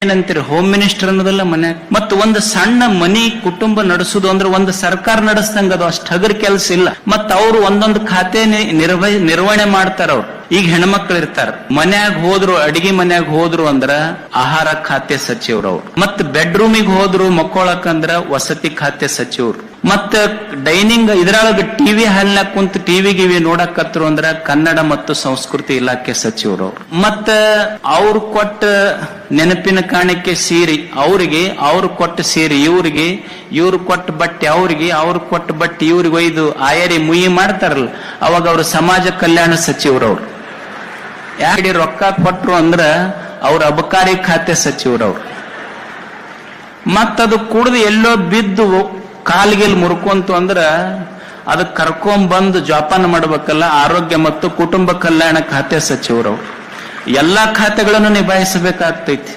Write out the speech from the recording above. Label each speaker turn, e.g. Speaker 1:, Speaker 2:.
Speaker 1: ಏನಂತೀರಿ, home minister ಅನ್ನೋದಲ್ಲ ಮನ್ಯಾಗ. ಮತ್ತು ಒಂದು ಸಣ್ಣ ಮನಿ ಕುಟುಂಬ ನಡೆಸುದು ಅಂದ್ರೆ ಒಂದು ಸರ್ಕಾರ ನಡೆಸ್ದಂಗ ಅದು ಅಷ್ಟು ಹಗರ್ ಕೆಲಸ ಇಲ್ಲ. ಮತ್ತ ಅವ್ರು ಒಂದೊಂದು ಖಾತೆ ನಿರ್ವಹಣೆ ಮಾಡ್ತಾರ. ಅವ್ರು ಈಗ ಹೆಣ್ಮಕ್ಳು ಇರ್ತಾರ, ಮನ್ಯಾಗ ಹೋದ್ರು, ಅಡಿಗೆ ಮನ್ಯಾಗ ಹೋದ್ರು ಅಂದ್ರ ಆಹಾರ ಖಾತೆ ಸಚಿವರು ಅವ್ರು. ಮತ್ ಬೆಡ್ರೂಮಿಗೆ ಹೋದ್ರು ಮಕ್ಕೊಳಕಂದ್ರ ವಸತಿ ಖಾತೆ ಸಚಿವರು. ಮತ್ತ ಡೈನಿಂಗ್ ಇದ್ರೊಳಗ ಟಿವಿ ಹಾಲ್ನಾಗ ಕುಂತ ಟಿವಿ ಗಿವಿ ನೋಡಕತ್ರು ಅಂದ್ರ ಕನ್ನಡ ಮತ್ತು ಸಂಸ್ಕೃತಿ ಇಲಾಖೆ ಸಚಿವರು. ಮತ್ತ ಅವ್ರು ಕೊಟ್ಟ ನೆನಪಿನ ಕಾಣಿಕೆ ಸೀರೆ ಅವ್ರಿಗೆ, ಅವ್ರು ಕೊಟ್ಟ ಸೀರೆ ಇವ್ರಿಗೆ, ಇವ್ರು ಕೊಟ್ಟ ಬಟ್ಟೆ ಅವ್ರಿಗೆ, ಅವ್ರು ಕೊಟ್ಟ ಬಟ್ಟೆ ಇವ್ರಿಗೆ ಒಯ್ದು ಆಯರಿ ಮುಯಿ ಮಾಡ್ತಾರಲ್ಲ, ಅವಾಗ ಅವ್ರು ಸಮಾಜ ಕಲ್ಯಾಣ ಸಚಿವರವ್ರು. ಯಾಕಡೆ ರೊಕ್ಕ ಕೊಟ್ರು ಅಂದ್ರ ಅವ್ರ ಅಬಕಾರಿ ಖಾತೆ ಸಚಿವರವ್ರು. ಮತ್ತದು ಕುಡ್ದು ಎಲ್ಲೋ ಬಿದ್ದು ಕಾಲ್ಗೆಲ್ ಮುರ್ಕೊಂತು ಅಂದ್ರ ಅದಕ್ಕೆ ಕರ್ಕೊಂಡ್ಬಂದು ಜೋಪಾನ ಮಾಡ್ಬೇಕಲ್ಲ, ಆರೋಗ್ಯ ಮತ್ತು ಕುಟುಂಬ ಕಲ್ಯಾಣ ಖಾತೆ ಸಚಿವರವ್ರು. ಎಲ್ಲಾ ಖಾತೆಗಳನ್ನು ನಿಭಾಯಿಸಬೇಕಾಗ್ತೈತಿ.